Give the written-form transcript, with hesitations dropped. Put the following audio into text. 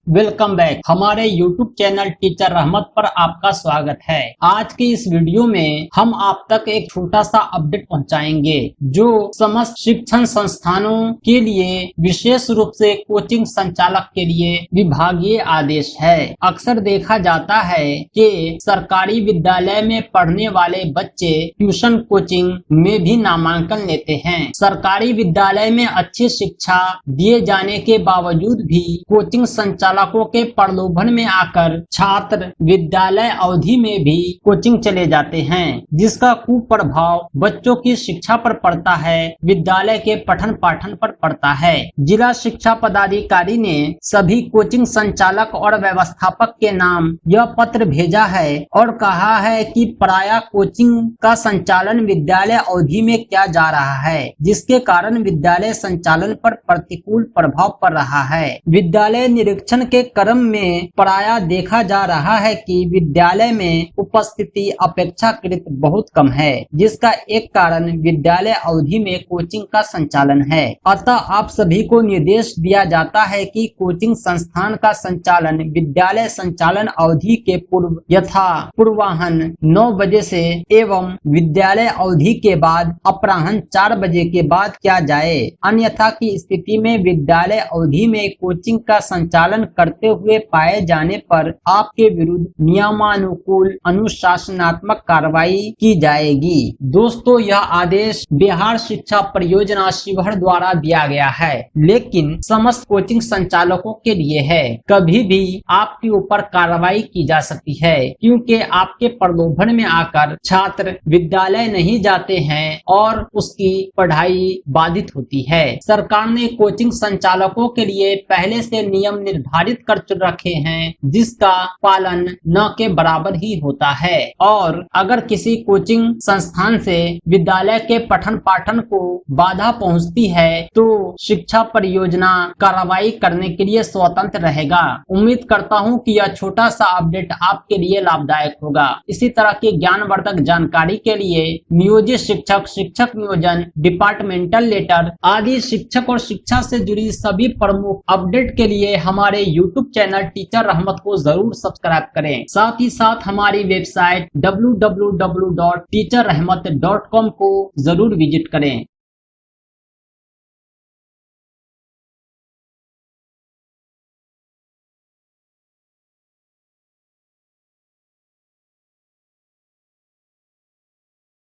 Welcome back. हमारे YouTube channel teacher रहमत पर आपका स्वागत है। आज की इस वीडियो में हम आप तक एक छोटा सा अपडेट पहुंचाएंगे जो समस्त शिक्षण संस्थानों के लिए विशेष रूप से कोचिंग संचालक के लिए विभागीय आदेश है। अक्सर देखा जाता है कि सरकारी विद्यालय में पढ़ने वाले बच्चे ट्यूशन कोचिंग में भी नामांकन लेते हैं। सरकारी विद्यालय में अच्छी शिक्षा दिए जाने के बावजूद भी कोचिंग संचालकों के प्रलोभन में आकर छात्र विद्यालय अवधि में भी कोचिंग चले जाते हैं, जिसका कुप्रभाव बच्चों की शिक्षा पर पड़ता है, विद्यालय के पठन पाठन पर पड़ता है। जिला शिक्षा पदाधिकारी ने सभी कोचिंग संचालक और व्यवस्थापक के नाम यह पत्र भेजा है और कहा है कि प्रायः कोचिंग का संचालन विद्यालय अवधि में किया जा रहा है, जिसके कारण विद्यालय संचालन पर प्रतिकूल प्रभाव पड़ रहा है। विद्यालय निरीक्षण के क्रम में प्रायः देखा जा रहा है कि विद्यालय में उपस्थिति अपेक्षाकृत बहुत कम है, जिसका एक कारण विद्यालय अवधि में कोचिंग का संचालन है। अतः आप सभी को निर्देश दिया जाता है कि कोचिंग संस्थान का संचालन विद्यालय संचालन अवधि के पूर्व यथा पूर्वाह्न 9 बजे से एवं विद्यालय अवधि के बाद अपराह्न 4 बजे के बाद किया जाए। अन्यथा की स्थिति में विद्यालय अवधि में कोचिंग का संचालन करते हुए पाए जाने पर आपके विरुद्ध नियमानुकूल अनुशासनात्मक कार्रवाई की जाएगी। दोस्तों, यह आदेश बिहार शिक्षा परियोजना शिवहर द्वारा दिया गया है, लेकिन समस्त कोचिंग संचालकों के लिए है। कभी भी आपके ऊपर कार्रवाई की जा सकती है, क्योंकि आपके प्रलोभन में आकर छात्र विद्यालय नहीं जाते हैं और उसकी पढ़ाई बाधित होती है। सरकार ने कोचिंग संचालकों के लिए पहले से नियम निर्धारित कर रखे हैं, जिसका पालन न के बराबर ही होता है। और अगर किसी कोचिंग संस्थान से विद्यालय के पठन पाठन को बाधा पहुंचती है तो शिक्षा परियोजना कार्रवाई करने के लिए स्वतंत्र रहेगा। उम्मीद करता हूं कि यह छोटा सा अपडेट आपके लिए लाभदायक होगा। इसी तरह की ज्ञानवर्धक जानकारी के लिए नियोजित शिक्षक, शिक्षक नियोजन, डिपार्टमेंटल लेटर आदि शिक्षक और शिक्षा से जुड़ी सभी प्रमुख अपडेट के लिए हमारे YouTube चैनल टीचर रहमत को जरूर सब्सक्राइब करें। साथ ही साथ हमारी वेबसाइट www.teacherrahmat.com को जरूर विजिट करें।